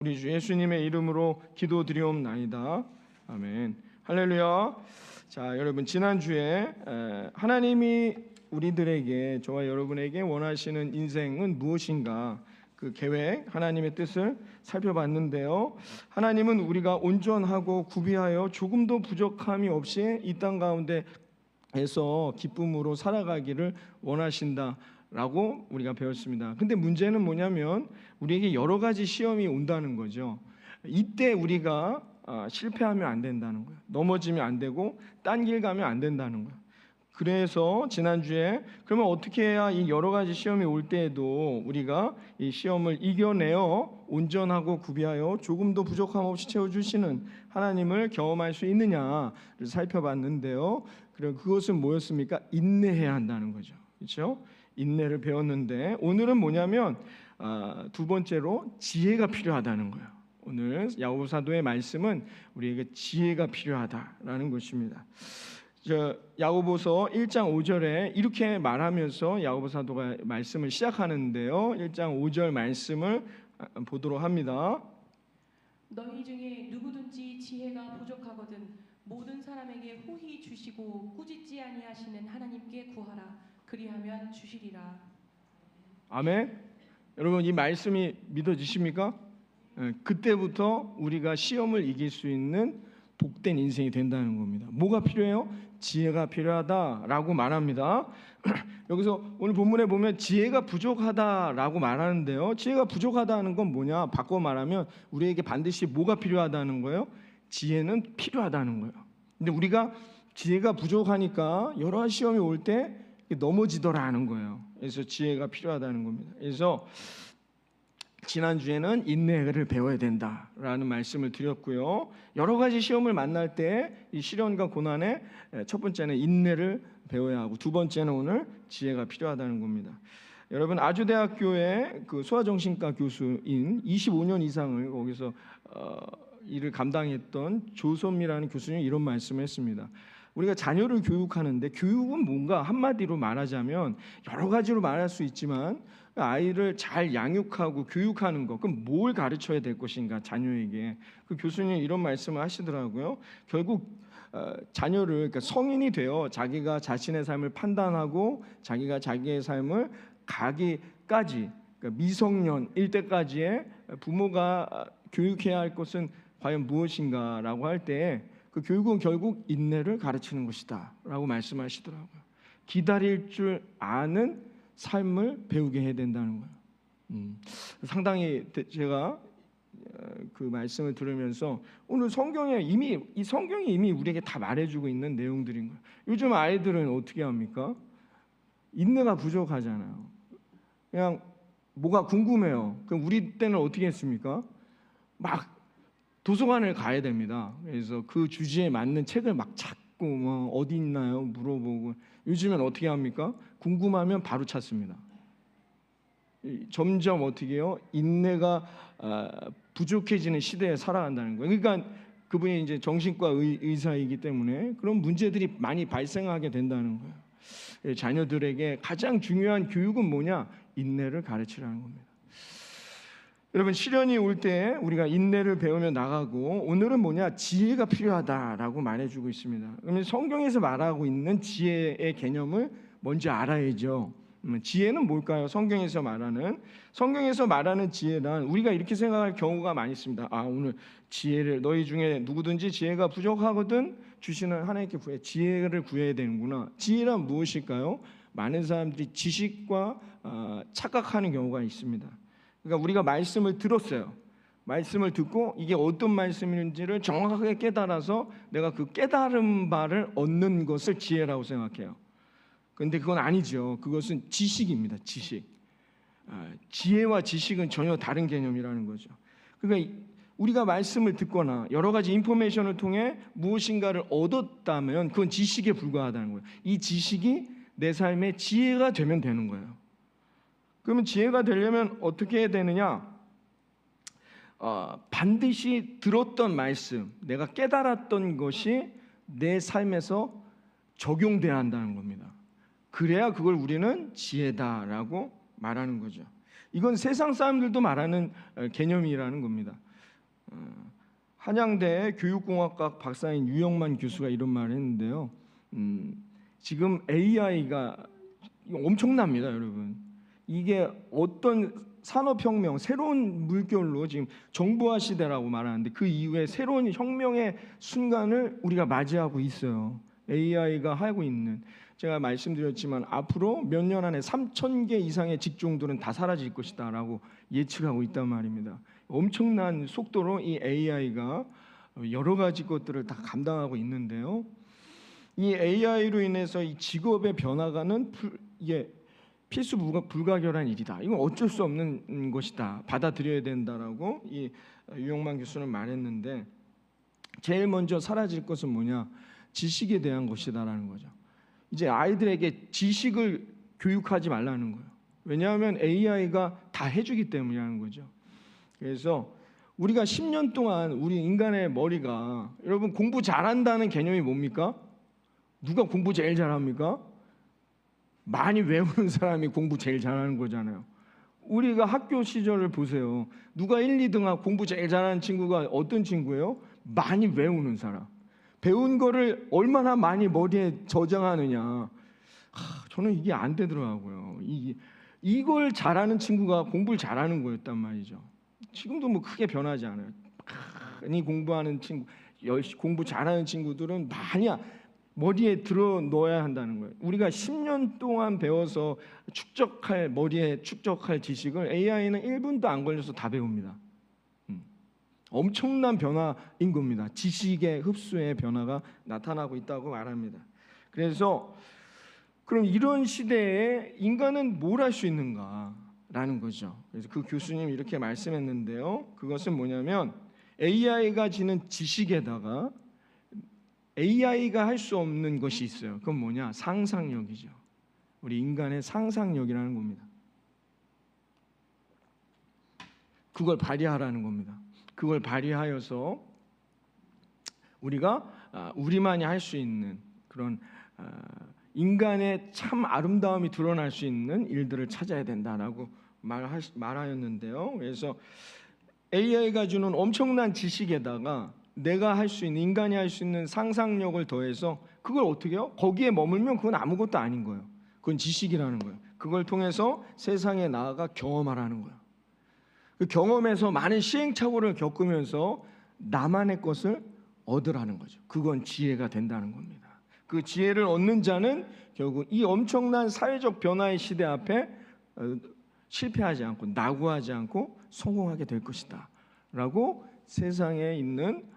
우리 주 예수님의 이름으로 기도드리옵나이다. 아멘. 할렐루야. 자, 여러분, 지난주에 하나님이 우리들에게, 저와 여러분에게 원하시는 인생은 무엇인가, 그 계획, 하나님의 뜻을 살펴봤는데요. 하나님은 우리가 온전하고 구비하여 조금도 부족함이 없이 이 땅 가운데에서 기쁨으로 살아가기를 원하신다 라고 우리가 배웠습니다. 근데 문제는 뭐냐면 우리에게 여러 가지 시험이 온다는 거죠. 이때 우리가 실패하면 안 된다는 거예요. 넘어지면 안 되고 딴 길 가면 안 된다는 거예요. 그래서 지난주에 그러면 어떻게 해야 이 여러 가지 시험이 올 때에도 우리가 이 시험을 이겨내어 온전하고 구비하여 조금도 부족함 없이 채워주시는 하나님을 경험할 수 있느냐를 살펴봤는데요. 그리고 그것은 뭐였습니까? 인내해야 한다는 거죠. 그렇죠? 인내를 배웠는데 오늘은 뭐냐면 두 번째로 지혜가 필요하다는 거예요. 오늘 야고보 사도의 말씀은 우리에게 지혜가 필요하다라는 것입니다. 야고보서 1장 5절에 이렇게 말하면서 야고보 사도가 말씀을 시작하는데요. 1장 5절 말씀을 보도록 합니다. 너희 중에 누구든지 지혜가 부족하거든 모든 사람에게 호히 주시고 꾸짖지 아니하시는 하나님께 구하라. 그리하면 주시리라. 아멘. 여러분, 이 말씀이 믿어지십니까? 그때부터 우리가 시험을 이길 수 있는 복된 인생이 된다는 겁니다. 뭐가 필요해요? 지혜가 필요하다라고 말합니다. 여기서 오늘 본문에 보면 지혜가 부족하다라고 말하는데요. 지혜가 부족하다는 건 뭐냐? 바꿔 말하면 우리에게 반드시 뭐가 필요하다는 거예요? 지혜는 필요하다는 거예요. 근데 우리가 지혜가 부족하니까 여러 시험이 올 때 넘어지더라는 거예요. 그래서 지혜가 필요하다는 겁니다. 그래서 지난주에는 인내를 배워야 된다라는 말씀을 드렸고요. 여러 가지 시험을 만날 때 이 시련과 고난에 첫 번째는 인내를 배워야 하고 두 번째는 오늘 지혜가 필요하다는 겁니다. 여러분, 아주대학교의 그 소아정신과 교수인 25년 이상을 거기서 일을 감당했던 조선미라는 교수님이 이런 말씀을 했습니다. 우리가 자녀를 교육하는데 교육은 뭔가 한마디로 말하자면 여러 가지로 말할 수 있지만 아이를 잘 양육하고 교육하는 것, 그럼 뭘 가르쳐야 될 것인가 자녀에게. 그 교수님이 이런 말씀을 하시더라고요. 결국 자녀를, 그러니까 성인이 되어 자기가 자신의 삶을 판단하고 자기가 자기의 삶을 가기까지, 그러니까 미성년일 때까지의 부모가 교육해야 할 것은 과연 무엇인가라고 할 때 그 교육은 결국 인내를 가르치는 것이다 라고 말씀하시더라고요. 기다릴 줄 아는 삶을 배우게 해야 된다는 거예요. 상당히 제가 그 말씀을 들으면서 오늘 성경이 이미 우리에게 다 말해주고 있는 내용들인 거예요. 요즘 아이들은 어떻게 합니까? 인내가 부족하잖아요. 그냥 뭐가 궁금해요. 그럼 우리 때는 어떻게 했습니까? 막 도서관을 가야 됩니다. 그래서 그 주제에 맞는 책을 막 찾고 뭐 어디 있나요? 물어보고. 요즘엔 어떻게 합니까? 궁금하면 바로 찾습니다. 점점 어떻게 해요? 인내가 부족해지는 시대에 살아간다는 거예요. 그러니까 그분이 이제 정신과 의사이기 때문에 그런 문제들이 많이 발생하게 된다는 거예요. 자녀들에게 가장 중요한 교육은 뭐냐? 인내를 가르치라는 겁니다. 여러분, 시련이 올 때 우리가 인내를 배우며 나가고 오늘은 뭐냐? 지혜가 필요하다라고 말해주고 있습니다. 그러면 성경에서 말하고 있는 지혜의 개념을 먼저 알아야죠. 지혜는 뭘까요? 성경에서 말하는 지혜란 우리가 이렇게 생각할 경우가 많이 있습니다. 오늘 지혜를, 너희 중에 누구든지 지혜가 부족하거든 주시는 하나님께 구해. 지혜를 구해야 되는구나. 지혜란 무엇일까요? 많은 사람들이 지식과 착각하는 경우가 있습니다. 그러니까 우리가 말씀을 들었어요. 말씀을 듣고 이게 어떤 말씀인지를 정확하게 깨달아서 내가 그 깨달은 바를 얻는 것을 지혜라고 생각해요. 그런데 그건 아니죠. 그것은 지식입니다. 지식. 지혜와 지식은 전혀 다른 개념이라는 거죠. 그러니까 우리가 말씀을 듣거나 여러 가지 인포메이션을 통해 무엇인가를 얻었다면 그건 지식에 불과하다는 거예요. 이 지식이 내 삶의 지혜가 되면 되는 거예요. 그러면 지혜가 되려면 어떻게 해야 되느냐? 반드시 들었던 말씀, 내가 깨달았던 것이 내 삶에서 적용돼야 한다는 겁니다. 그래야 그걸 우리는 지혜다라고 말하는 거죠. 이건 세상 사람들도 말하는 개념이라는 겁니다. 한양대 교육공학과 박사인 유영만 교수가 이런 말을 했는데요. 지금 AI가 엄청납니다, 여러분. 이게 어떤 산업혁명, 새로운 물결로 지금 정보화 시대라고 말하는데 그 이후에 새로운 혁명의 순간을 우리가 맞이하고 있어요. AI가 하고 있는, 제가 말씀드렸지만 앞으로 몇 년 안에 3,000개 이상의 직종들은 다 사라질 것이다라고 예측하고 있단 말입니다. 엄청난 속도로 이 AI가 여러 가지 것들을 다 감당하고 있는데요. 이 AI로 인해서 이 직업의 변화가는 이게 필수 불가결한 일이다. 이건 어쩔 수 없는 것이다. 받아들여야 된다라고 이 유영만 교수는 말했는데, 제일 먼저 사라질 것은 뭐냐? 지식에 대한 것이다라는 거죠. 이제 아이들에게 지식을 교육하지 말라는 거예요. 왜냐하면 AI가 다 해주기 때문이라는 거죠. 그래서 우리가 10년 동안 우리 인간의 머리가, 여러분 공부 잘한다는 개념이 뭡니까? 누가 공부 제일 잘합니까? 많이 외우는 사람이 공부 제일 잘하는 거잖아요. 우리가 학교 시절을 보세요. 누가 1, 2등하고 공부 제일 잘하는 친구가 어떤 친구예요? 많이 외우는 사람. 배운 거를 얼마나 많이 머리에 저장하느냐. 저는 이게 안 되더라고요. 이걸 잘하는 친구가 공부를 잘하는 거였단 말이죠. 지금도 뭐 크게 변하지 않아요. 많이 공부하는 친구, 공부 잘하는 친구들은 많이 머리에 들어 넣어야 한다는 거예요. 우리가 10년 동안 배워서 머리에 축적할 지식을 AI는 1분도 안 걸려서 다 배웁니다. 엄청난 변화인 겁니다. 지식의 흡수의 변화가 나타나고 있다고 말합니다. 그래서 그럼 이런 시대에 인간은 뭘 할 수 있는가라는 거죠. 그래서 그 교수님이 이렇게 말씀했는데요. 그것은 뭐냐면 AI가 지닌 지식에다가 AI가 할 수 없는 것이 있어요. 그건 뭐냐? 상상력이죠. 우리 인간의 상상력이라는 겁니다. 그걸 발휘하라는 겁니다. 그걸 발휘하여서 우리가 우리만이 할 수 있는 그런 인간의 참 아름다움이 드러날 수 있는 일들을 찾아야 된다라고 말하였는데요. 그래서 AI가 주는 엄청난 지식에다가 내가 할 수 있는, 인간이 할 수 있는 상상력을 더해서 그걸 어떻게 해요? 거기에 머물면 그건 아무것도 아닌 거예요. 그건 지식이라는 거예요. 그걸 통해서 세상에 나아가 경험하라는 거예요. 그 경험에서 많은 시행착오를 겪으면서 나만의 것을 얻으라는 거죠. 그건 지혜가 된다는 겁니다. 그 지혜를 얻는 자는 결국 이 엄청난 사회적 변화의 시대 앞에 실패하지 않고 낙오하지 않고 성공하게 될 것이다 라고 세상에 있는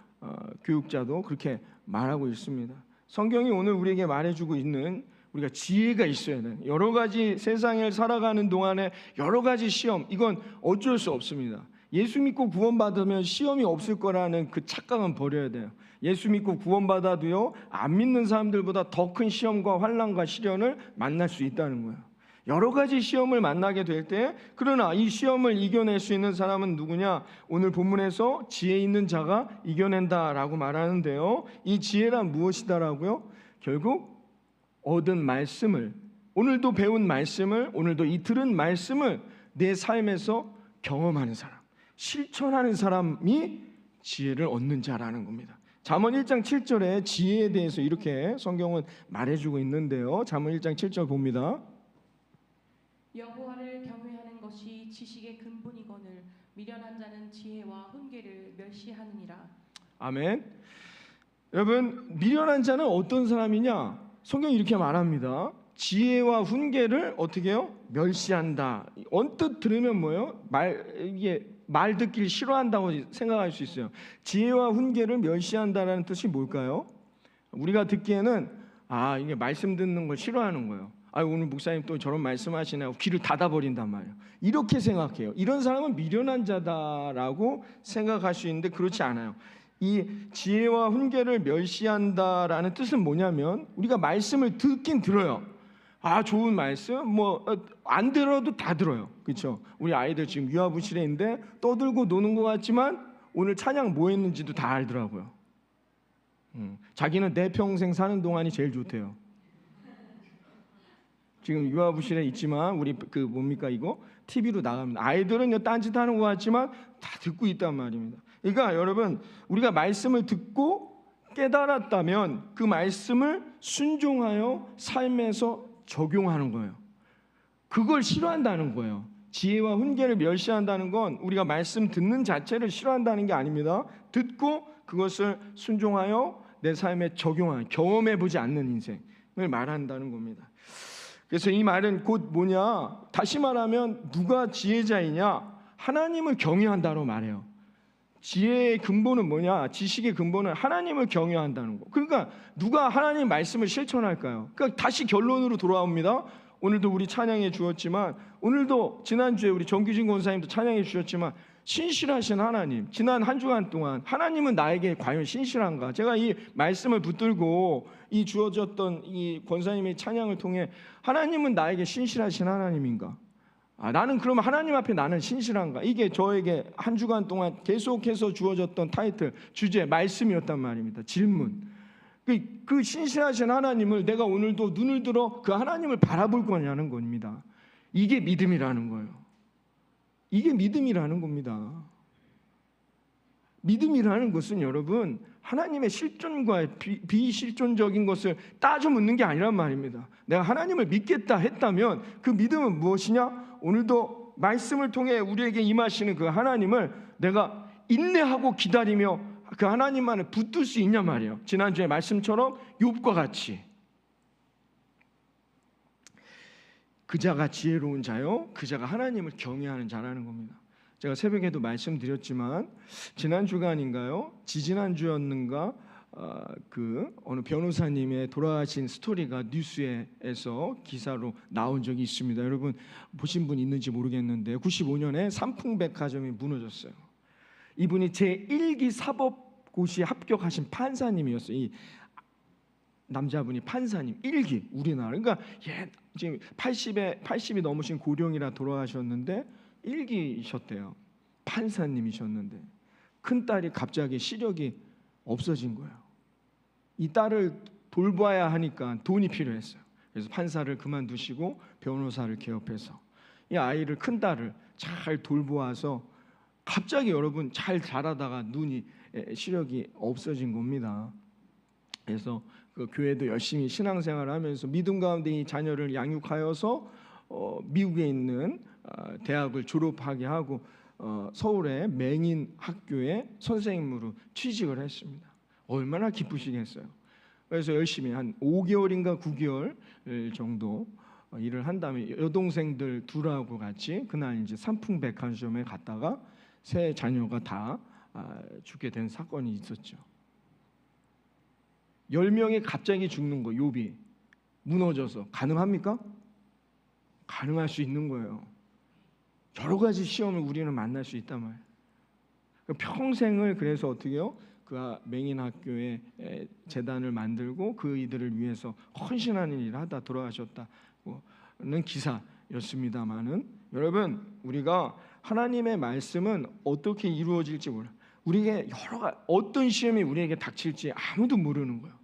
교육자도 그렇게 말하고 있습니다. 성경이 오늘 우리에게 말해주고 있는, 우리가 지혜가 있어야 돼요. 여러 가지 세상을 살아가는 동안에 여러 가지 시험, 이건 어쩔 수 없습니다. 예수 믿고 구원받으면 시험이 없을 거라는 그 착각은 버려야 돼요. 예수 믿고 구원받아도요, 안 믿는 사람들보다 더 큰 시험과 환난과 시련을 만날 수 있다는 거예요. 여러 가지 시험을 만나게 될 때, 그러나 이 시험을 이겨낼 수 있는 사람은 누구냐? 오늘 본문에서 지혜 있는 자가 이겨낸다라고 말하는데요. 이 지혜란 무엇이다라고요? 결국 얻은 말씀을, 오늘도 배운 말씀을, 오늘도 이 들은 말씀을 내 삶에서 경험하는 사람, 실천하는 사람이 지혜를 얻는 자라는 겁니다. 잠언 1장 7절에 지혜에 대해서 이렇게 성경은 말해주고 있는데요. 잠언 1장 7절 봅니다. 여호와를 경외하는 것이 지식의 근본이거늘 미련한 자는 지혜와 훈계를 멸시하느니라. 아멘. 여러분, 미련한 자는 어떤 사람이냐? 성경이 이렇게 말합니다. 지혜와 훈계를 어떻게 해요? 멸시한다. 언뜻 들으면 뭐예요? 이게 말 듣기를 싫어한다고 생각할 수 있어요. 지혜와 훈계를 멸시한다라는 뜻이 뭘까요? 우리가 듣기에는 이게 말씀 듣는 걸 싫어하는 거예요. 오늘 목사님 또 저런 말씀하시네 하고 귀를 닫아버린단 말이에요. 이렇게 생각해요. 이런 사람은 미련한 자다라고 생각할 수 있는데 그렇지 않아요. 이 지혜와 훈계를 멸시한다라는 뜻은 뭐냐면, 우리가 말씀을 듣긴 들어요. 좋은 말씀, 안 들어도 다 들어요. 그렇죠? 우리 아이들 지금 유아부실에 있는데 떠들고 노는 것 같지만 오늘 찬양 뭐 했는지도 다 알더라고요. 자기는 내 평생 사는 동안이 제일 좋대요. 지금 유아부실에 있지만 우리 이거 TV로 나갑니다. 아이들은 딴짓하는 것 같지만 다 듣고 있단 말입니다. 그러니까 여러분, 우리가 말씀을 듣고 깨달았다면 그 말씀을 순종하여 삶에서 적용하는 거예요. 그걸 싫어한다는 거예요. 지혜와 훈계를 멸시한다는 건 우리가 말씀 듣는 자체를 싫어한다는 게 아닙니다. 듣고 그것을 순종하여 내 삶에 적용하는, 경험해보지 않는 인생을 말한다는 겁니다. 그래서 이 말은 곧 뭐냐? 다시 말하면 누가 지혜자이냐? 하나님을 경외한다로 말해요. 지혜의 근본은 뭐냐? 지식의 근본은 하나님을 경외한다는 거. 그러니까 누가 하나님 말씀을 실천할까요? 그러니까 다시 결론으로 돌아옵니다. 오늘도 우리 찬양해 주었지만, 오늘도 지난주에 우리 정규진 권사님도 찬양해 주셨지만, 신실하신 하나님, 지난 한 주간 동안 하나님은 나에게 과연 신실한가? 제가 이 말씀을 붙들고 이 주어졌던 이 권사님의 찬양을 통해 하나님은 나에게 신실하신 하나님인가? 나는 그러면 하나님 앞에 나는 신실한가? 이게 저에게 한 주간 동안 계속해서 주어졌던 타이틀, 주제, 말씀이었단 말입니다. 질문. 그 신실하신 하나님을 내가 오늘도 눈을 들어 그 하나님을 바라볼 거냐는 겁니다. 이게 믿음이라는 거예요. 이게 믿음이라는 겁니다. 믿음이라는 것은 여러분, 하나님의 실존과 비실존적인 것을 따져 묻는 게 아니란 말입니다. 내가 하나님을 믿겠다 했다면 그 믿음은 무엇이냐? 오늘도 말씀을 통해 우리에게 임하시는 그 하나님을 내가 인내하고 기다리며 그 하나님만을 붙들 수 있냐 말이에요. 지난주에 말씀처럼 욥과 같이 그 자가 지혜로운 자요, 그 자가 하나님을 경외하는 자라는 겁니다. 제가 새벽에도 말씀드렸지만 지난 주간인가요? 지지난주였는가? 그 어느 변호사님의 돌아가신 스토리가 뉴스에서 기사로 나온 적이 있습니다. 여러분 보신 분 있는지 모르겠는데 95년에 삼풍백화점이 무너졌어요. 이분이 제1기 사법고시에 합격하신 판사님이었어요. 이 남자분이 판사님 1기 우리나라. 그러니까 지금 80이 넘으신 고령이라 돌아가셨는데 1기셨대요. 판사님이셨는데 큰딸이 갑자기 시력이 없어진 거예요. 이 딸을 돌봐야 하니까 돈이 필요했어요. 그래서 판사를 그만두시고 변호사를 개업해서 이 아이를, 큰딸을 잘 돌보아서 갑자기 여러분 잘 자라다가 시력이 없어진 겁니다. 그래서 그 교회도 열심히 신앙생활을 하면서 믿음 가운데 이 자녀를 양육하여서 미국에 있는 대학을 졸업하게 하고 서울의 맹인 학교에 선생님으로 취직을 했습니다. 얼마나 기쁘시겠어요. 그래서 열심히 한 5개월인가 9개월 정도 일을 한 다음에 여동생들 둘하고 같이 그날 이제 삼풍백화점에 갔다가 세 자녀가 다 죽게 된 사건이 있었죠. 10명이 갑자기 죽는 거, 욥이 무너져서 가능합니까? 가능할 수 있는 거예요. 여러 가지 시험을 우리는 만날 수 있단 말이에요. 평생을 그래서 어떻게 해요? 그 맹인학교에 재단을 만들고 그 이들을 위해서 헌신하는 일을 하다 돌아가셨다는 기사였습니다만은, 여러분 우리가 하나님의 말씀은 어떻게 이루어질지 몰라요. 우리에게 어떤 시험이 우리에게 닥칠지 아무도 모르는 거예요.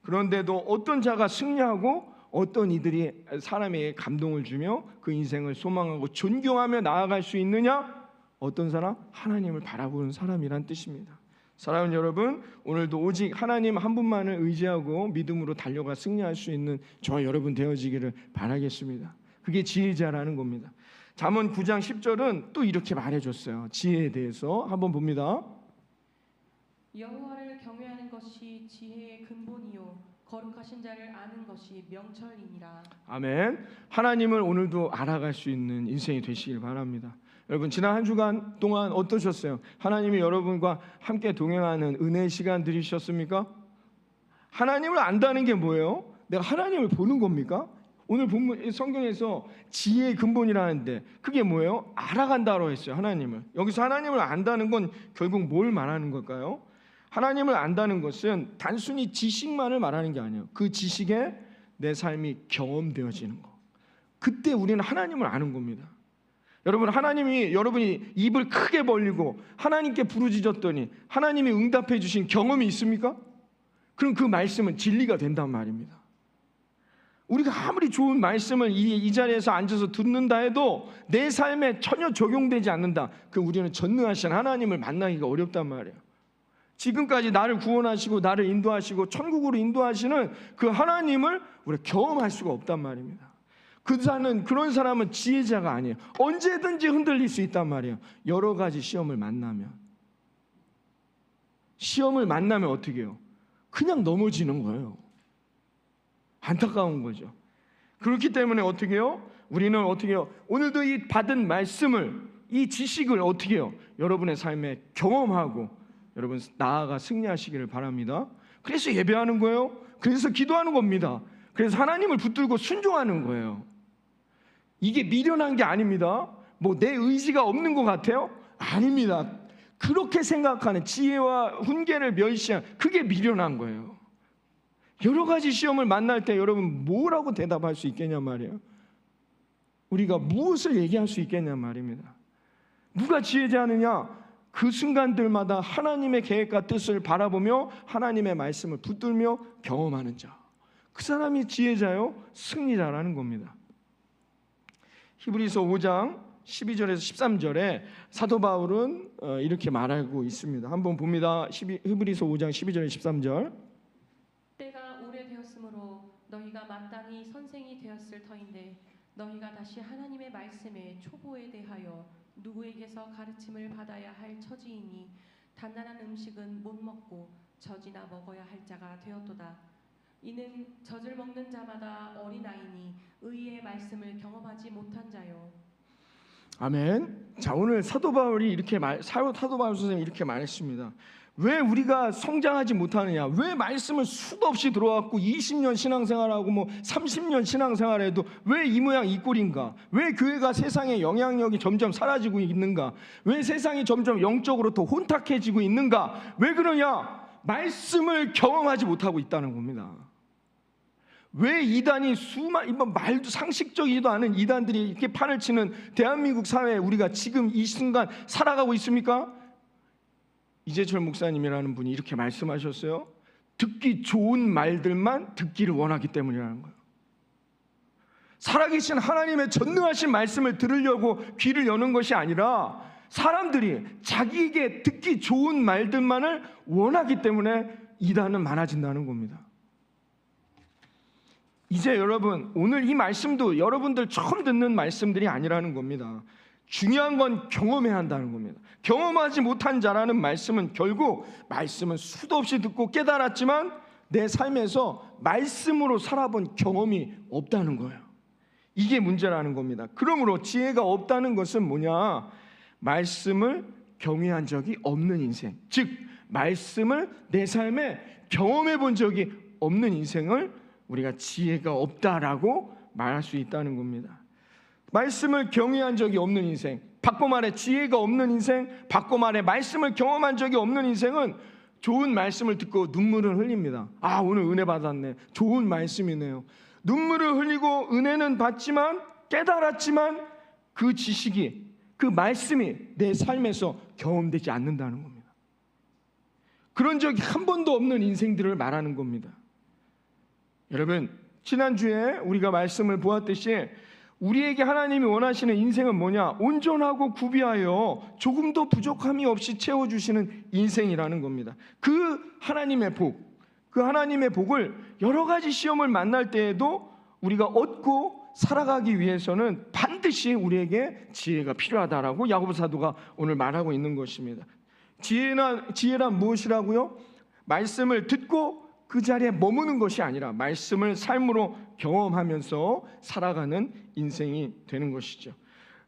그런데도 어떤 자가 승리하고 어떤 이들이 사람에게 감동을 주며 그 인생을 소망하고 존경하며 나아갈 수 있느냐? 어떤 사람? 하나님을 바라보는 사람이란 뜻입니다. 사랑하는 여러분, 오늘도 오직 하나님 한 분만을 의지하고 믿음으로 달려가 승리할 수 있는 저와 여러분 되어지기를 바라겠습니다. 그게 지혜자라는 겁니다. 잠언 9장 10절은 또 이렇게 말해줬어요. 지혜에 대해서 한번 봅니다. 여호와를 경외하는 것이 지혜의 근본이요 거룩하신 자를 아는 것이 명철이니라. 아멘. 하나님을 오늘도 알아갈 수 있는 인생이 되시길 바랍니다. 여러분 지난 한 주간 동안 어떠셨어요? 하나님이 여러분과 함께 동행하는 은혜의 시간 들으셨습니까? 하나님을 안다는 게 뭐예요? 내가 하나님을 보는 겁니까? 오늘 본문 성경에서 지혜의 근본이라는데 그게 뭐예요? 알아간다고 했어요. 하나님을. 여기서 하나님을 안다는 건 결국 뭘 말하는 걸까요? 하나님을 안다는 것은 단순히 지식만을 말하는 게 아니에요. 그 지식에 내 삶이 경험되어지는 거. 그때 우리는 하나님을 아는 겁니다. 여러분 여러분이 입을 크게 벌리고 하나님께 부르짖었더니 하나님이 응답해 주신 경험이 있습니까? 그럼 그 말씀은 진리가 된단 말입니다. 우리가 아무리 좋은 말씀을 이 자리에서 앉아서 듣는다 해도 내 삶에 전혀 적용되지 않는다. 우리는 전능하신 하나님을 만나기가 어렵단 말이에요. 지금까지 나를 구원하시고 나를 인도하시고 천국으로 인도하시는 그 하나님을 우리가 경험할 수가 없단 말입니다. 그런 사람은 지혜자가 아니에요. 언제든지 흔들릴 수 있단 말이에요. 여러 가지 시험을 만나면 어떻게 해요? 그냥 넘어지는 거예요. 안타까운 거죠. 그렇기 때문에 어떻게 해요? 우리는 어떻게 해요? 오늘도 이 받은 말씀을, 이 지식을 어떻게 해요? 여러분의 삶에 경험하고 여러분 나아가 승리하시기를 바랍니다. 그래서 예배하는 거예요. 그래서 기도하는 겁니다. 그래서 하나님을 붙들고 순종하는 거예요. 이게 미련한 게 아닙니다. 내 의지가 없는 것 같아요? 아닙니다. 그렇게 생각하는 지혜와 훈계를 멸시한 그게 미련한 거예요. 여러 가지 시험을 만날 때 여러분 뭐라고 대답할 수 있겠냐 말이에요. 우리가 무엇을 얘기할 수 있겠냐 말입니다. 누가 지혜자느냐? 그 순간들마다 하나님의 계획과 뜻을 바라보며 하나님의 말씀을 붙들며 경험하는 자, 그 사람이 지혜자요 승리자라는 겁니다. 히브리서 5장 12절에서 13절에 사도 바울은 이렇게 말하고 있습니다. 한번 봅니다. 히브리서 5장 12절 13절. 때가 오래되었으므로 너희가 마땅히 선생이 되었을 터인데 너희가 다시 하나님의 말씀의 초보에 대하여 누구에게서 가르침을 받아야 할 처지이니 단단한 음식은 못 먹고 젖이나 먹어야 할 자가 되었도다. 이는 젖을 먹는 자마다 어린아이니 의의 말씀을 경험하지 못한 자요. 아멘. 자, 오늘 사도 바울 선생님이 이렇게 말했습니다. 왜 우리가 성장하지 못하느냐? 왜 말씀을 수도 없이 들어왔고 20년 신앙생활하고 30년 신앙생활해도 왜 이 모양 이 꼴인가? 왜 교회가 세상의 영향력이 점점 사라지고 있는가? 왜 세상이 점점 영적으로 더 혼탁해지고 있는가? 왜 그러냐? 말씀을 경험하지 못하고 있다는 겁니다. 왜 이단이 말도 상식적이지도 않은 이단들이 이렇게 판을 치는 대한민국 사회에 우리가 지금 이 순간 살아가고 있습니까? 이재철 목사님이라는 분이 이렇게 말씀하셨어요. 듣기 좋은 말들만 듣기를 원하기 때문이라는 거예요. 살아계신 하나님의 전능하신 말씀을 들으려고 귀를 여는 것이 아니라 사람들이 자기에게 듣기 좋은 말들만을 원하기 때문에 이단은 많아진다는 겁니다. 이제 여러분, 오늘 이 말씀도 여러분들 처음 듣는 말씀들이 아니라는 겁니다. 중요한 건 경험해야 한다는 겁니다. 경험하지 못한 자라는 말씀은 결국 말씀은 수도 없이 듣고 깨달았지만 내 삶에서 말씀으로 살아본 경험이 없다는 거예요. 이게 문제라는 겁니다. 그러므로 지혜가 없다는 것은 뭐냐? 말씀을 경외한 적이 없는 인생, 즉 말씀을 내 삶에 경험해 본 적이 없는 인생을 우리가 지혜가 없다라고 말할 수 있다는 겁니다. 말씀을 경외한 적이 없는 인생, 바꿔 말해 지혜가 없는 인생, 바꿔 말해 말씀을 경험한 적이 없는 인생은 좋은 말씀을 듣고 눈물을 흘립니다. 아, 오늘 은혜 받았네. 좋은 말씀이네요. 눈물을 흘리고 은혜는 받지만 깨달았지만 그 지식이, 그 말씀이 내 삶에서 경험되지 않는다는 겁니다. 그런 적이 한 번도 없는 인생들을 말하는 겁니다. 여러분, 지난주에 우리가 말씀을 보았듯이 우리에게 하나님이 원하시는 인생은 뭐냐? 온전하고 구비하여 조금도 부족함이 없이 채워주시는 인생이라는 겁니다. 그 하나님의 복을 여러 가지 시험을 만날 때에도 우리가 얻고 살아가기 위해서는 반드시 우리에게 지혜가 필요하다라고 야고보 사도가 오늘 말하고 있는 것입니다. 지혜란 무엇이라고요? 말씀을 듣고 그 자리에 머무는 것이 아니라 말씀을 삶으로 경험하면서 살아가는 인생이 되는 것이죠.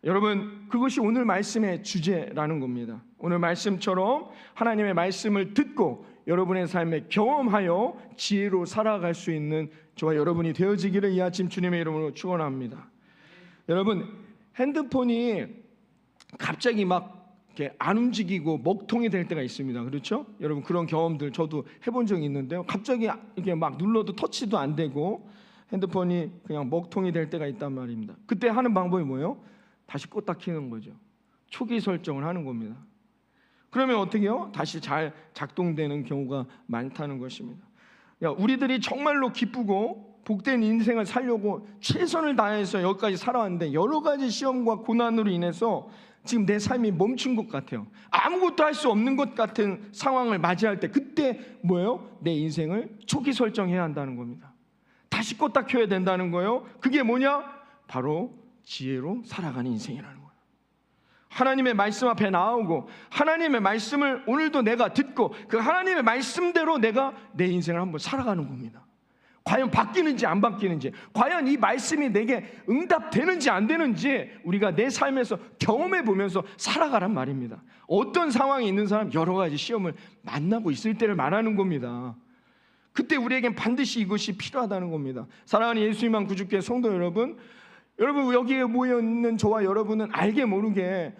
여러분, 그것이 오늘 말씀의 주제라는 겁니다. 오늘 말씀처럼 하나님의 말씀을 듣고 여러분의 삶에 경험하여 지혜로 살아갈 수 있는 저와 여러분이 되어지기를 이 아침 주님의 이름으로 축원합니다. 여러분, 핸드폰이 갑자기 막 이렇게 안 움직이고 먹통이 될 때가 있습니다. 그렇죠? 여러분, 그런 경험들 저도 해본 적이 있는데요. 갑자기 이렇게 막 눌러도 터치도 안 되고 핸드폰이 그냥 먹통이 될 때가 있단 말입니다. 그때 하는 방법이 뭐예요? 다시 껐다 켜는 거죠. 초기 설정을 하는 겁니다. 그러면 어떻게 해요? 다시 잘 작동되는 경우가 많다는 것입니다. 우리들이 정말로 기쁘고 복된 인생을 살려고 최선을 다해서 여기까지 살아왔는데 여러 가지 시험과 고난으로 인해서 지금 내 삶이 멈춘 것 같아요. 아무것도 할 수 없는 것 같은 상황을 맞이할 때 그때 뭐예요? 내 인생을 초기 설정해야 한다는 겁니다. 다시 껐다 켜야 된다는 거예요. 그게 뭐냐? 바로 지혜로 살아가는 인생이라는 거예요. 하나님의 말씀 앞에 나오고 하나님의 말씀을 오늘도 내가 듣고 그 하나님의 말씀대로 내가 내 인생을 한번 살아가는 겁니다. 과연 바뀌는지 안 바뀌는지, 과연 이 말씀이 내게 응답되는지 안 되는지 우리가 내 삶에서 경험해 보면서 살아가란 말입니다. 어떤 상황에 있는 사람 여러 가지 시험을 만나고 있을 때를 말하는 겁니다. 그때 우리에겐 반드시 이것이 필요하다는 겁니다. 사랑하는 예수님만 구주교회 성도 여러분, 여기에 모여 있는 저와 여러분은 알게 모르게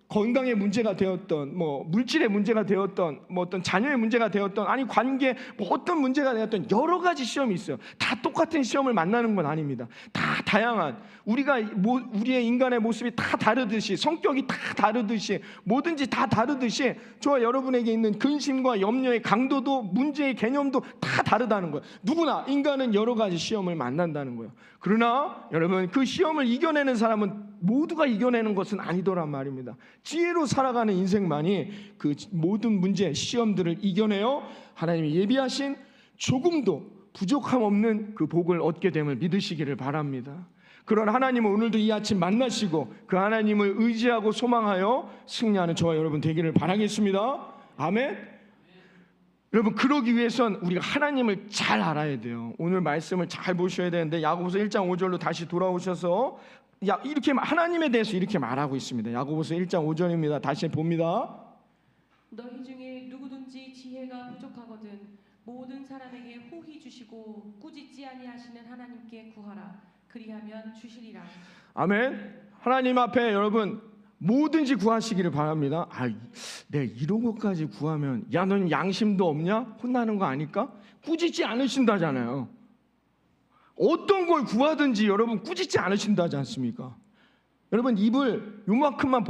건강의 문제가 되었던, 물질의 문제가 되었던, 어떤 자녀의 문제가 되었던, 아니 관계 어떤 문제가 되었던 여러 가지 시험이 있어요. 다 똑같은 시험을 만나는 건 아닙니다. 다 다양한 우리의 인간의 모습이 다 다르듯이, 성격이 다 다르듯이, 뭐든지 다 다르듯이 저와 여러분에게 있는 근심과 염려의 강도도, 문제의 개념도 다 다르다는 거예요. 누구나 인간은 여러 가지 시험을 만난다는 거예요. 그러나 여러분, 그 시험을 이겨내는 사람은 모두가 이겨내는 것은 아니더란 말입니다. 지혜로 살아가는 인생만이 그 모든 문제, 시험들을 이겨내어 하나님이 예비하신 조금도 부족함 없는 그 복을 얻게 됨을 믿으시기를 바랍니다. 그런 하나님을 오늘도 이 아침 만나시고 그 하나님을 의지하고 소망하여 승리하는 저와 여러분 되기를 바라겠습니다. 아멘. 여러분, 그러기 위해선 우리가 하나님을 잘 알아야 돼요. 오늘 말씀을 잘 보셔야 되는데 야고보서 1장 5절로 다시 돌아오셔서 이렇게 하나님에 대해서 이렇게 말하고 있습니다. 야고보서 1장 5절입니다. 다시 봅니다. 너희 중에 누구든지 지혜가 부족하거든 모든 사람에게 호히 주시고 꾸짖지 아니하시는 하나님께 구하라. 그리하면 주시리라. 아멘. 하나님 앞에 여러분 뭐든지 구하시기를 바랍니다. 내가 이런 것까지 구하면 너는 양심도 없냐? 혼나는 거 아닐까? 꾸짖지 않으신다잖아요. 어떤 걸 구하든지 여러분 꾸짖지 않으신다지 않습니까? 여러분, 입을 요만큼만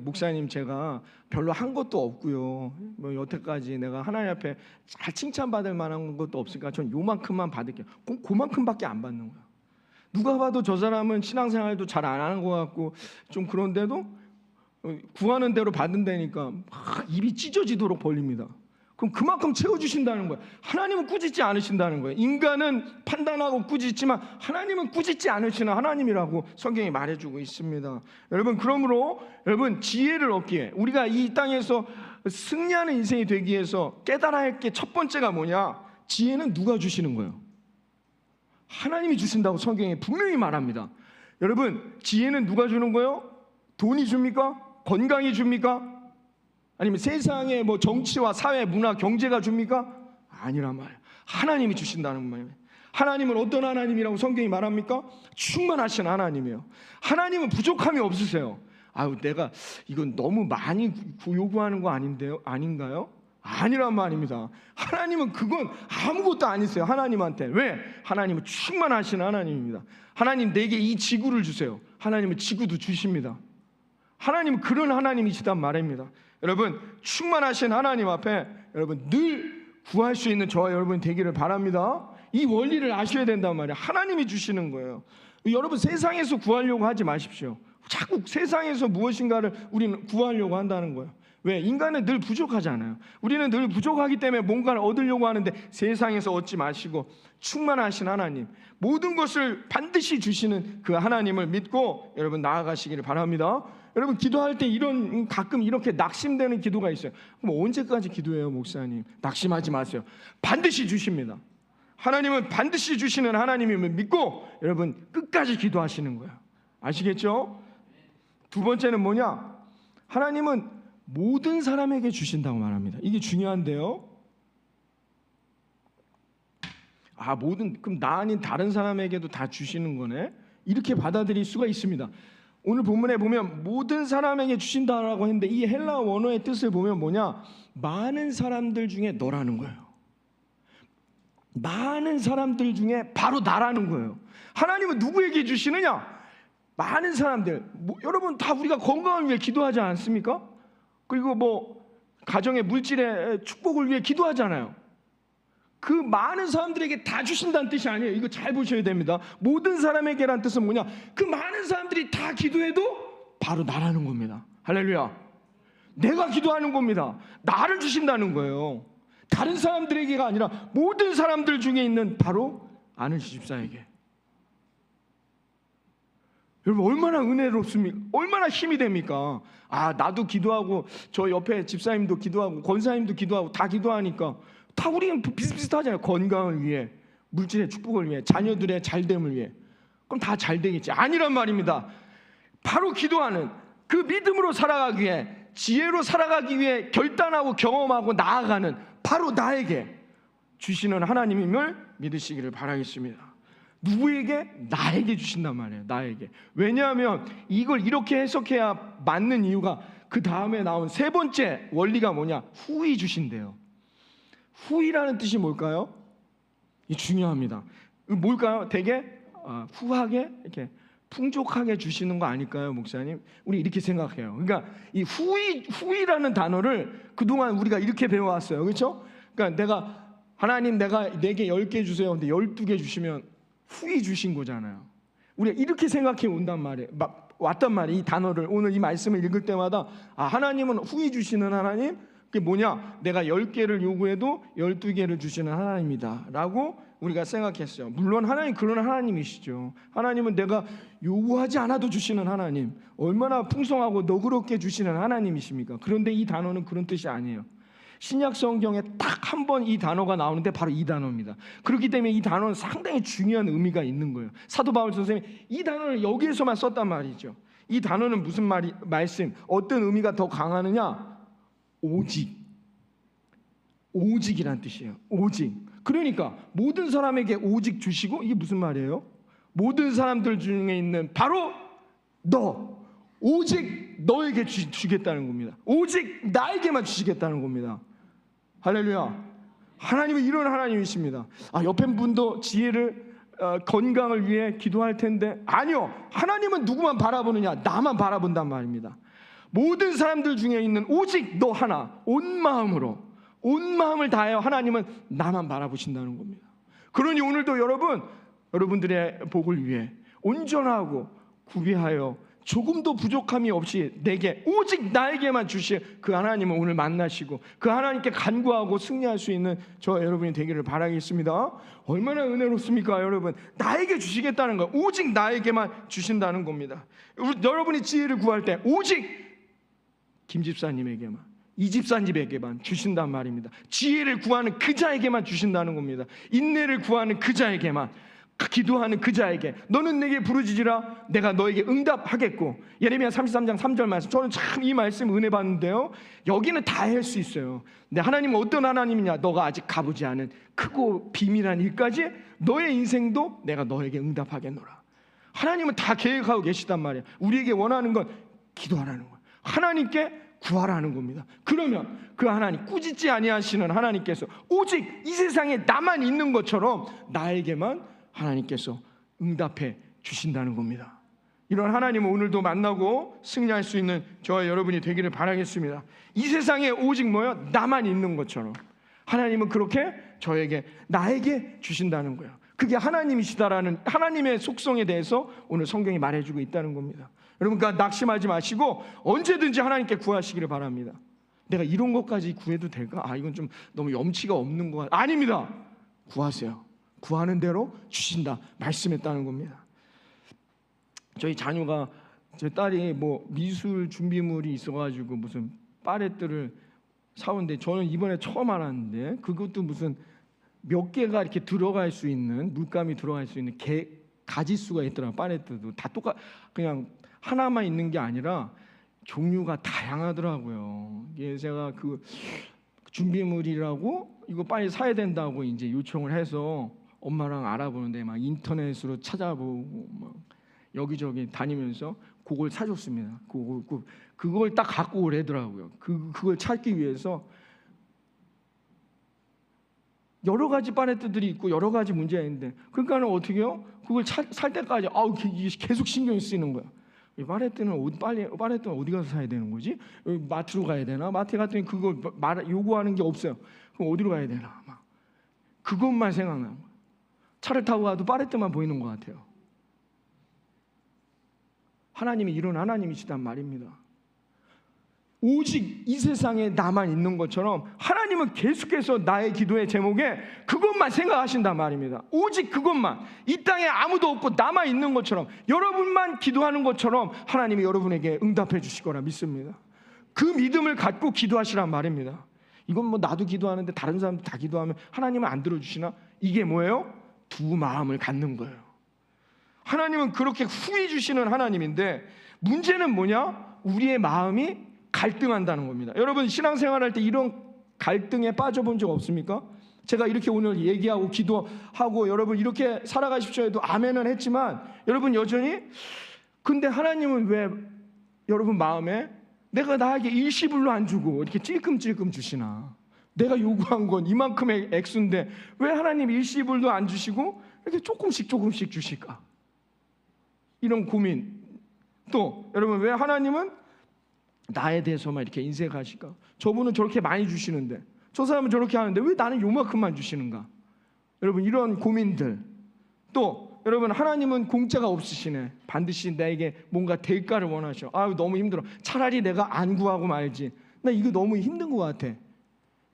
목사님 제가 별로 한 것도 없고요, 여태까지 내가 하나님 앞에 잘 칭찬받을 만한 것도 없으니까 전 요만큼만 받을게요. 그만큼밖에 안 받는 거예요. 누가 봐도 저 사람은 신앙생활도 잘 안 하는 것 같고 좀 그런데도 구하는 대로 받는다니까 막 입이 찢어지도록 벌립니다. 그럼 그만큼 채워주신다는 거예요. 하나님은 꾸짖지 않으신다는 거예요. 인간은 판단하고 꾸짖지만 하나님은 꾸짖지 않으시는 하나님이라고 성경이 말해주고 있습니다. 여러분, 그러므로 여러분 지혜를 얻기에, 우리가 이 땅에서 승리하는 인생이 되기 위해서 깨달아야 할 게 첫 번째가 뭐냐? 지혜는 누가 주시는 거예요? 하나님이 주신다고 성경에 분명히 말합니다. 여러분, 지혜는 누가 주는 거예요? 돈이 줍니까? 건강이 줍니까? 아니면 세상의 정치와 사회, 문화, 경제가 줍니까? 아니란 말이에요. 하나님이 주신다는 말이에요. 하나님은 어떤 하나님이라고 성경이 말합니까? 충만하신 하나님이에요. 하나님은 부족함이 없으세요. 내가 이건 너무 많이 요구하는 거 아닌가요? 아니란 말입니다. 하나님은 그건 아무것도 아니세요. 하나님한테. 왜? 하나님은 충만하신 하나님입니다. 하나님, 내게 이 지구를 주세요. 하나님은 지구도 주십니다. 하나님은 그런 하나님이시단 말입니다. 여러분, 충만하신 하나님 앞에 여러분 늘 구할 수 있는 저와 여러분이 되기를 바랍니다. 이 원리를 아셔야 된단 말이에요. 하나님이 주시는 거예요. 여러분, 세상에서 구하려고 하지 마십시오. 자꾸 세상에서 무엇인가를 우리는 구하려고 한다는 거예요. 왜? 인간은 늘 부족하잖아요. 우리는 늘 부족하기 때문에 뭔가를 얻으려고 하는데 세상에서 얻지 마시고 충만하신 하나님, 모든 것을 반드시 주시는 그 하나님을 믿고 여러분 나아가시기를 바랍니다. 여러분, 기도할 때 가끔 이렇게 낙심되는 기도가 있어요. 그럼 언제까지 기도해요, 목사님? 낙심하지 마세요. 반드시 주십니다. 하나님은 반드시 주시는 하나님임을 믿고 여러분 끝까지 기도하시는 거예요. 아시겠죠? 두 번째는 뭐냐? 하나님은 모든 사람에게 주신다고 말합니다. 이게 중요한데요. 그럼 나 아닌 다른 사람에게도 다 주시는 거네? 이렇게 받아들일 수가 있습니다. 오늘 본문에 보면 모든 사람에게 주신다라고 했는데 이 헬라 원어의 뜻을 보면 뭐냐? 많은 사람들 중에 너라는 거예요. 많은 사람들 중에 바로 나라는 거예요. 하나님은 누구에게 주시느냐? 많은 사람들. 여러분, 다 우리가 건강을 위해 기도하지 않습니까? 그리고 가정의 물질의 축복을 위해 기도하잖아요. 그 많은 사람들에게 다 주신다는 뜻이 아니에요. 이거 잘 보셔야 됩니다. 모든 사람에게란 뜻은 뭐냐? 그 많은 사람들이 다 기도해도 바로 나라는 겁니다. 할렐루야. 내가 기도하는 겁니다. 나를 주신다는 거예요. 다른 사람들에게가 아니라 모든 사람들 중에 있는 바로 아는 집사에게. 여러분 얼마나 은혜롭습니까? 얼마나 힘이 됩니까? 아, 나도 기도하고 저 옆에 집사님도 기도하고 권사님도 기도하고 다 기도하니까 다 우리는 비슷비슷하잖아요. 건강을 위해, 물질의 축복을 위해, 자녀들의 잘됨을 위해. 그럼 다 잘 되겠지. 아니란 말입니다. 바로 기도하는 그 믿음으로 살아가기 위해, 지혜로 살아가기 위해 결단하고 경험하고 나아가는 바로 나에게 주시는 하나님임을 믿으시기를 바라겠습니다. 누구에게? 나에게 주신단 말이에요. 나에게. 왜냐하면 이걸 이렇게 해석해야 맞는 이유가 그 다음에 나온 세 번째 원리가 뭐냐? 후히 주신대요. 후히라는 뜻이 뭘까요? 이 중요합니다. 뭘까요? 되게 후하게 이렇게 풍족하게 주시는 거 아닐까요, 목사님? 우리 이렇게 생각해요. 그러니까 이 후히라는 단어를 그동안 우리가 이렇게 배워왔어요. 그렇죠? 그러니까 하나님 내가 내게 10개 주세요. 근데 12개 주시면 후히 주신 거잖아요. 우리가 이렇게 생각해 온단 말이에요. 왔단 말이에요. 이 단어를 오늘 이 말씀을 읽을 때마다 하나님은 후히 주시는 하나님. 그게 뭐냐? 내가 10개를 요구해도 12개를 주시는 하나님이다 라고 우리가 생각했어요. 물론 하나님 그런 하나님이시죠. 하나님은 내가 요구하지 않아도 주시는 하나님, 얼마나 풍성하고 너그럽게 주시는 하나님이십니까? 그런데 이 단어는 그런 뜻이 아니에요. 신약 성경에 딱 한 번 이 단어가 나오는데 바로 이 단어입니다. 그렇기 때문에 이 단어는 상당히 중요한 의미가 있는 거예요. 사도 바울 선생님이 이 단어를 여기에서만 썼단 말이죠. 이 단어는 무슨 말씀, 어떤 의미가 더 강하느냐? 오직이란 뜻이에요. 오직. 그러니까 모든 사람에게 오직 주시고, 이게 무슨 말이에요? 모든 사람들 중에 있는 바로 너, 오직 너에게 주겠다는 겁니다. 오직 나에게만 주시겠다는 겁니다. 할렐루야. 하나님은 이런 하나님이십니다. 옆에 분도 지혜를 건강을 위해 기도할 텐데, 아니요, 하나님은 누구만 바라보느냐? 나만 바라본단 말입니다. 모든 사람들 중에 있는 오직 너 하나, 온 마음을 다하여 하나님은 나만 바라보신다는 겁니다. 그러니 오늘도 여러분들의 복을 위해 온전하고 구비하여 조금도 부족함이 없이 내게 오직 나에게만 주실 그 하나님을 오늘 만나시고 그 하나님께 간구하고 승리할 수 있는 저 여러분이 되기를 바라겠습니다. 얼마나 은혜롭습니까, 여러분? 나에게 주시겠다는 거, 오직 나에게만 주신다는 겁니다. 여러분이 지혜를 구할 때 오직 김 집사님에게만, 이 집사님에게만 주신단 말입니다. 지혜를 구하는 그 자에게만 주신다는 겁니다. 인내를 구하는 그 자에게만, 기도하는 그 자에게 너는 내게 부르짖으라 내가 너에게 응답하겠고. 예레미야 33장 3절 말씀, 저는 참 이 말씀 은혜 받는데요, 여기는 다 할 수 있어요. 근데 하나님은 어떤 하나님이냐? 너가 아직 가보지 않은 크고 비밀한 일까지 너의 인생도 내가 너에게 응답하겠노라. 하나님은 다 계획하고 계시단 말이에요. 우리에게 원하는 건 기도하라는 거예요. 하나님께 구하라는 겁니다. 그러면 그 하나님, 꾸짖지 아니하시는 하나님께서 오직 이 세상에 나만 있는 것처럼 나에게만 하나님께서 응답해 주신다는 겁니다. 이런 하나님을 오늘도 만나고 승리할 수 있는 저와 여러분이 되기를 바라겠습니다. 이 세상에 오직 뭐요? 나만 있는 것처럼 하나님은 그렇게 나에게 주신다는 거예요. 그게 하나님이시다라는 하나님의 속성에 대해서 오늘 성경이 말해주고 있다는 겁니다. 여러분, 그러니까 낙심하지 마시고 언제든지 하나님께 구하시기를 바랍니다. 내가 이런 것까지 구해도 될까? 이건 좀 너무 염치가 없는 것 같아요. 아닙니다. 구하세요. 구하는 대로 주신다 말씀했다는 겁니다. 저희 자녀가, 제 딸이 미술 준비물이 있어가지고 무슨 파레트를 사오는데, 저는 이번에 처음 알았는데 그것도 무슨 몇 개가 이렇게 들어갈 수 있는, 물감이 들어갈 수 있는 가지수가 있더라고요. 파레트도 다 그냥 하나만 있는 게 아니라 종류가 다양하더라고요. 이게 제가 그 준비물이라고 이거 빨리 사야 된다고 이제 요청을 해서 엄마랑 알아보는데 막 인터넷으로 찾아보고 막 여기저기 다니면서 그걸 사줬습니다. 그걸 딱 갖고 오래더라고요. 그걸 찾기 위해서 여러 가지 파레트들이 있고 여러 가지 문제가 있는데, 그러니까는 어떻게 해요? 그걸 살 때까지 계속 신경이 쓰이는 거야. 이 파레트는 어디 가서 사야 되는 거지? 여기 마트로 가야 되나? 마트에 갔더니 그걸 요구하는 게 없어요. 그럼 어디로 가야 되나? 그것만 생각나는 거예요. 차를 타고 가도 파레트만 보이는 것 같아요. 하나님이 이런 하나님이시단 말입니다. 오직 이 세상에 나만 있는 것처럼 하나님은 계속해서 나의 기도의 제목에 그것만 생각하신단 말입니다. 오직 그것만, 이 땅에 아무도 없고 나만 있는 것처럼, 여러분만 기도하는 것처럼 하나님이 여러분에게 응답해 주실 거라 믿습니다. 그 믿음을 갖고 기도하시란 말입니다. 이건 뭐 나도 기도하는데 다른 사람도 다 기도하면 하나님은 안 들어주시나? 이게 뭐예요? 두 마음을 갖는 거예요. 하나님은 그렇게 후히 주시는 하나님인데, 문제는 뭐냐? 우리의 마음이 갈등한다는 겁니다. 여러분 신앙생활할 때 이런 갈등에 빠져본 적 없습니까? 제가 이렇게 오늘 얘기하고 기도하고 여러분 이렇게 살아가십시오 해도 아멘은 했지만, 여러분 여전히 근데 하나님은 왜 여러분 마음에 내가 나에게 일시불로 안 주고 이렇게 찔끔찔끔 주시나? 내가 요구한 건 이만큼의 액수인데 왜 하나님 일시불도 안 주시고 이렇게 조금씩 주실까? 이런 고민. 또 여러분 왜 하나님은 나에 대해서만 이렇게 인색하실까? 저분은 저렇게 많이 주시는데, 저 사람은 저렇게 하는데 왜 나는 요만큼만 주시는가? 여러분 이런 고민들. 또 여러분 하나님은 공짜가 없으시네. 반드시 나에게 뭔가 대가를 원하셔. 아유 너무 힘들어. 차라리 내가 안 구하고 말지. 나 이거 너무 힘든 것 같아.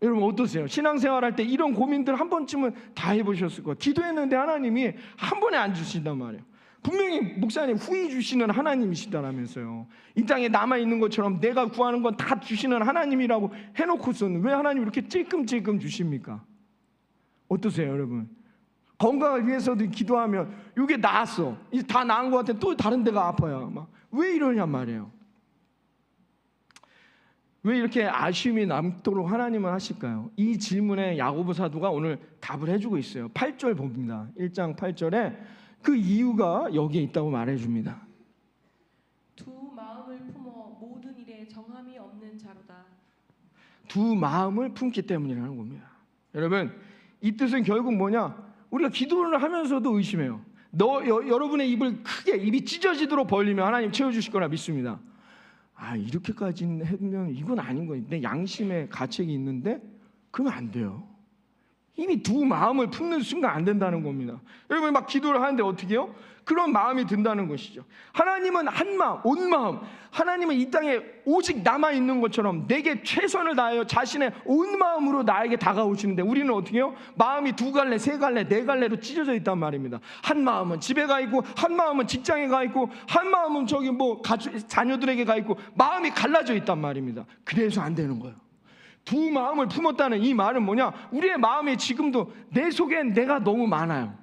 여러분 어떠세요? 신앙생활할 때 이런 고민들 한 번쯤은 다 해보셨을 거예요. 기도했는데 하나님이 한 번에 안 주신단 말이에요. 분명히 목사님 후히 주시는 하나님이시다라면서요. 이 땅에 남아있는 것처럼 내가 구하는 건 다 주시는 하나님이라고 해놓고서는 왜 하나님 이렇게 찔끔찔끔 주십니까? 어떠세요 여러분? 건강을 위해서도 기도하면 이게 나았어, 이제 다 나은 것 같아, 또 다른 데가 아파요. 막 왜 이러냔 말이에요. 왜 이렇게 아쉬움이 남도록 하나님은 하실까요? 이 질문에 야고보 사도가 오늘 답을 해주고 있어요. 8절 봅니다. 1장 8절에 그 이유가 여기에 있다고 말해줍니다. 두 마음을 품어 모든 일에 정함이 없는 자로다. 두 마음을 품기 때문이라는 겁니다. 여러분 이 뜻은 결국 뭐냐? 우리가 기도를 하면서도 의심해요. 여러분의 입을 크게, 입이 찢어지도록 벌리면 하나님 채워주실 거라 믿습니다. 아 이렇게까지 하면 이건 아닌 거예요. 내 양심의 가책이 있는데 그러면 안 돼요. 이미 두 마음을 품는 순간 안 된다는 겁니다. 여러분 막 기도를 하는데 어떻게 해요? 그런 마음이 든다는 것이죠. 하나님은 한 마음, 온 마음, 하나님은 이 땅에 오직 남아있는 것처럼 내게 최선을 다하여 자신의 온 마음으로 나에게 다가오시는데, 우리는 어떻게 해요? 마음이 두 갈래, 세 갈래, 네 갈래로 찢어져 있단 말입니다. 한 마음은 집에 가 있고, 한 마음은 직장에 가 있고, 한 마음은 저기 뭐 자녀들에게 가 있고, 마음이 갈라져 있단 말입니다. 그래서 안 되는 거예요. 두 마음을 품었다는 이 말은 뭐냐? 우리의 마음이 지금도 내 속엔 내가 너무 많아요.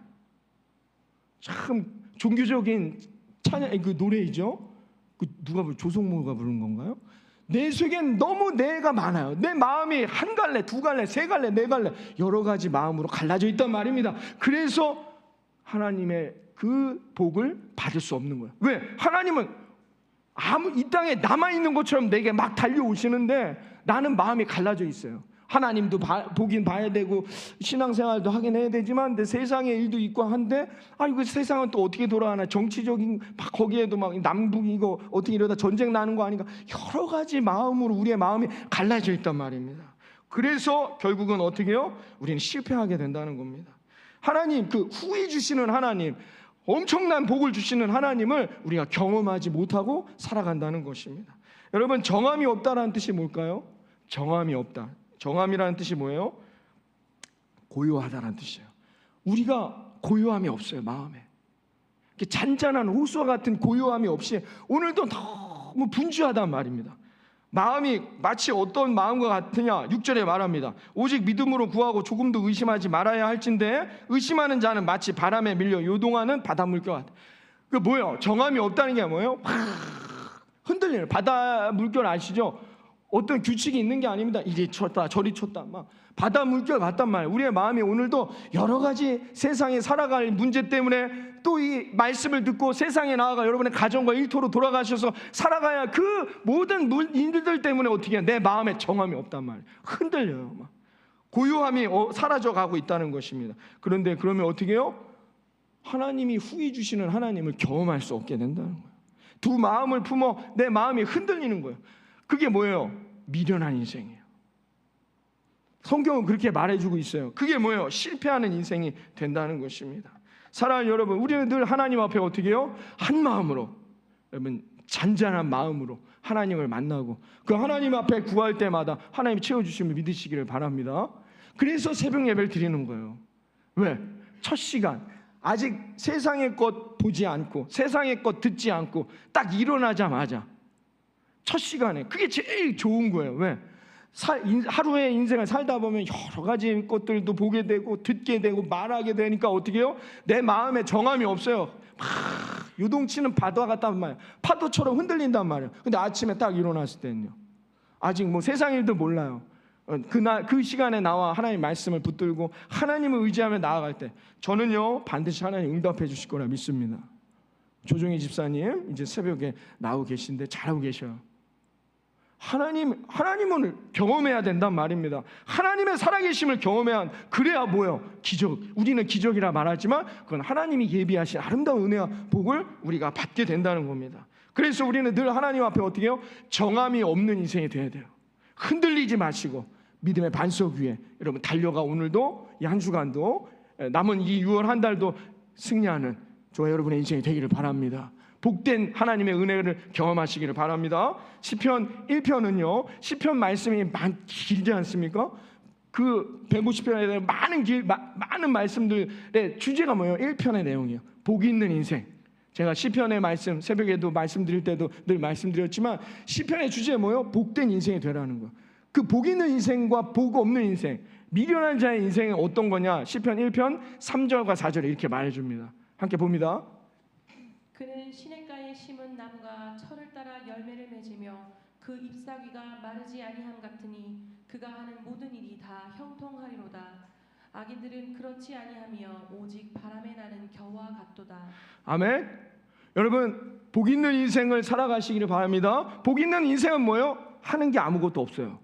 참 종교적인 찬양, 그 노래이죠. 그 누가 조성모가 부른 건가요? 내 속엔 너무 내가 많아요. 내 마음이 한 갈래, 두 갈래, 세 갈래, 네 갈래 여러 가지 마음으로 갈라져 있단 말입니다. 그래서 하나님의 그 복을 받을 수 없는 거예요. 왜? 하나님은 이 땅에 남아있는 것처럼 내게 막 달려오시는데 나는 마음이 갈라져 있어요. 하나님도 보긴 봐야 되고 신앙생활도 하긴 해야 되지만 근데 세상의 일도 있고 한데 이거 세상은 또 어떻게 돌아가나, 정치적인 거기에도 막 남북 이거 어떻게 이러다 전쟁 나는 거 아닌가, 여러 가지 마음으로 우리의 마음이 갈라져 있단 말입니다. 그래서 결국은 어떻게 해요? 우리는 실패하게 된다는 겁니다. 하나님, 그 후히 주시는 하나님, 엄청난 복을 주시는 하나님을 우리가 경험하지 못하고 살아간다는 것입니다. 여러분 정함이 없다라는 뜻이 뭘까요? 정함이 없다. 정함이라는 뜻이 뭐예요? 고요하다라는 뜻이에요. 우리가 고요함이 없어요. 마음에 잔잔한 호수와 같은 고요함이 없이 오늘도 너무 분주하단 말입니다. 마음이 마치 어떤 마음과 같으냐? 6절에 말합니다. 오직 믿음으로 구하고 조금도 의심하지 말아야 할진대 의심하는 자는 마치 바람에 밀려 요동하는 바닷물결 같아. 그 뭐예요? 정함이 없다는 게 뭐예요? 흔들리는 바다 물결 아시죠? 어떤 규칙이 있는 게 아닙니다. 이리 쳤다 저리 쳤다 막 바다 물결 같단 말이에요. 우리의 마음이 오늘도 여러 가지 세상에 살아갈 문제 때문에 또 이 말씀을 듣고 세상에 나아가 여러분의 가정과 일터로 돌아가셔서 살아가야 그 모든 일들 때문에 어떻게 해요? 내 마음에 정함이 없단 말이에요. 흔들려요. 막 고요함이 사라져가고 있다는 것입니다. 그런데 그러면 어떻게 해요? 하나님이 후히 주시는 하나님을 경험할 수 없게 된다는 거예요. 두 마음을 품어 내 마음이 흔들리는 거예요. 그게 뭐예요? 미련한 인생이에요. 성경은 그렇게 말해주고 있어요. 그게 뭐예요? 실패하는 인생이 된다는 것입니다. 사랑하는 여러분, 우리는 늘 하나님 앞에 어떻게 해요? 한 마음으로, 여러분 잔잔한 마음으로 하나님을 만나고 그 하나님 앞에 구할 때마다 하나님이 채워주심을 믿으시기를 바랍니다. 그래서 새벽 예배를 드리는 거예요. 왜? 첫 시간 아직 세상의 것 보지 않고 세상의 것 듣지 않고 딱 일어나자마자 첫 시간에 그게 제일 좋은 거예요. 왜? 하루의 인생을 살다 보면 여러 가지 것들도 보게 되고 듣게 되고 말하게 되니까 어떻게 해요? 내 마음에 정함이 없어요. 막 요동치는 파도와 같단 말이에요. 파도처럼 흔들린단 말이에요. 근데 아침에 딱 일어났을 때는요, 아직 뭐 세상 일도 몰라요. 그 시간에 나와 하나님 말씀을 붙들고 하나님을 의지하며 나아갈 때 저는요 반드시 하나님 응답해 주실 거라 믿습니다. 조종희 집사님 이제 새벽에 나오고 계신데 잘하고 계셔요. 하나님을 경험해야 된단 말입니다. 하나님의 살아계심을 경험해야, 그래야 뭐예요? 기적. 우리는 기적이라 말하지만 그건 하나님이 예비하신 아름다운 은혜와 복을 우리가 받게 된다는 겁니다. 그래서 우리는 늘 하나님 앞에 어떻게 해요? 정함이 없는 인생이 돼야 돼요. 흔들리지 마시고 믿음의 반석 위에 여러분 달려가 오늘도 이 한 주간도 남은 이 6월 한 달도 승리하는 저와 여러분의 인생이 되기를 바랍니다. 복된 하나님의 은혜를 경험하시기를 바랍니다. 시편 1편은요 시편 말씀이 길지 않습니까? 그 150편에 대한 많은 말씀들의 주제가 뭐예요? 1편의 내용이에요. 복 있는 인생. 제가 시편의 말씀 새벽에도 말씀드릴 때도 늘 말씀드렸지만 시편의 주제가 뭐예요? 복된 인생이 되라는 거예요. 그 복 있는 인생과 복 없는 인생, 미련한 자의 인생이 어떤 거냐? 시편 1편 3절과 4절에 이렇게 말해줍니다. 함께 봅니다. 그는 시냇가에 심은 나무가 철을 따라 열매를 맺으며 그 잎사귀가 마르지 아니함 같으니 그가 하는 모든 일이 다 형통하리로다. 악인들은 그렇지 아니하며 오직 바람에 나는 겨와 같도다. 아멘. 여러분 복 있는 인생을 살아가시기를 바랍니다. 복 있는 인생은 뭐예요? 하는 게 아무것도 없어요.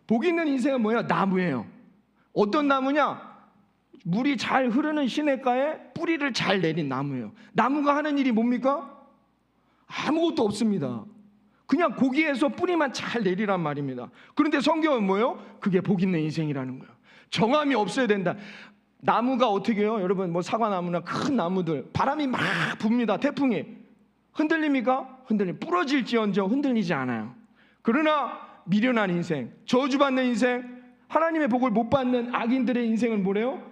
복 있는 인생은 뭐예요? 나무예요. 어떤 나무냐? 물이 잘 흐르는 시냇가에 뿌리를 잘 내린 나무예요. 나무가 하는 일이 뭡니까? 아무것도 없습니다. 그냥 거기에서 뿌리만 잘 내리란 말입니다. 그런데 성경은 뭐예요? 그게 복 있는 인생이라는 거예요. 정함이 없어야 된다. 나무가 어떻게 해요? 여러분 뭐 사과나무나 큰 나무들 바람이 막 붑니다. 태풍이 흔들립니까? 부러질지언정 흔들리지 않아요. 그러나 미련한 인생, 저주받는 인생, 하나님의 복을 못 받는 악인들의 인생은 뭐래요?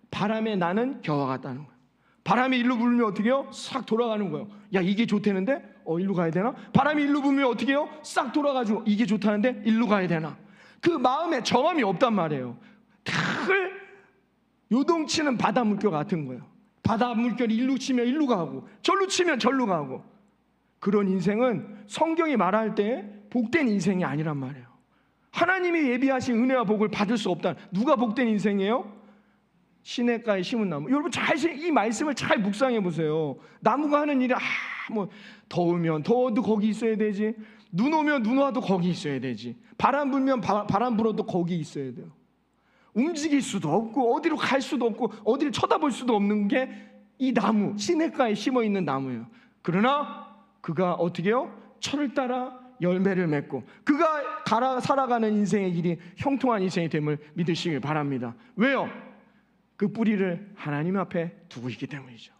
바람에 나는 겨와 같다는 거예요. 바람이 일로 불면 어떻게 해요? 싹 돌아가는 거예요. 야 이게 좋다는데? 일로 가야 되나? 바람이 일로 불면 어떻게 해요? 싹 돌아가지고 이게 좋다는데? 일로 가야 되나? 그 마음에 정함이 없단 말이에요. 탁을 요동치는 바다 물결 같은 거예요. 바다 물결이 일로 치면 일로 가고 절로 치면 절로 가고. 그런 인생은 성경이 말할 때 복된 인생이 아니란 말이에요. 하나님이 예비하신 은혜와 복을 받을 수 없다. 누가 복된 인생이에요? 시냇가에 심은 나무. 여러분 이 말씀을 잘 묵상해 보세요. 나무가 하는 일이 뭐 더우면 더워도 거기 있어야 되지. 눈 오면 눈 와도 거기 있어야 되지. 바람 불면 바람 불어도 거기 있어야 돼요. 움직일 수도 없고 어디로 갈 수도 없고 어디를 쳐다볼 수도 없는 게 이 나무, 시냇가에 심어 있는 나무예요. 그러나 그가 어떻게 해요? 철을 따라 열매를 맺고 그가 살아가는 인생의 길이 형통한 인생이 됨을 믿으시길 바랍니다. 왜요? 그 뿌리를 하나님 앞에 두고 있기 때문이죠.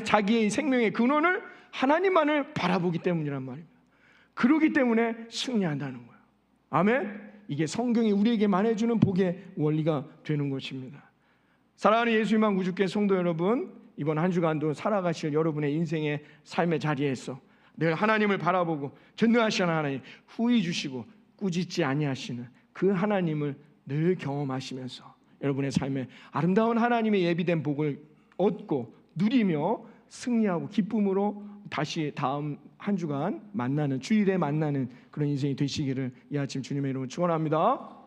자기의 생명의 근원을 하나님만을 바라보기 때문이란 말입니다. 그러기 때문에 승리한다는 거예요. 아멘. 이게 성경이 우리에게 말해주는 복의 원리가 되는 것입니다. 사랑하는 예수님만 구주께 성도 여러분, 이번 한 주간도 살아가실 여러분의 인생의 삶의 자리에서 늘 하나님을 바라보고 전능하신 하나님, 후히 주시고 꾸짖지 아니하시는 그 하나님을 늘 경험하시면서 여러분의 삶에 아름다운 하나님의 예비된 복을 얻고 누리며 승리하고 기쁨으로 다시 다음 한 주간 주일에 만나는 그런 인생이 되시기를 이 아침 주님의 이름으로 축원합니다.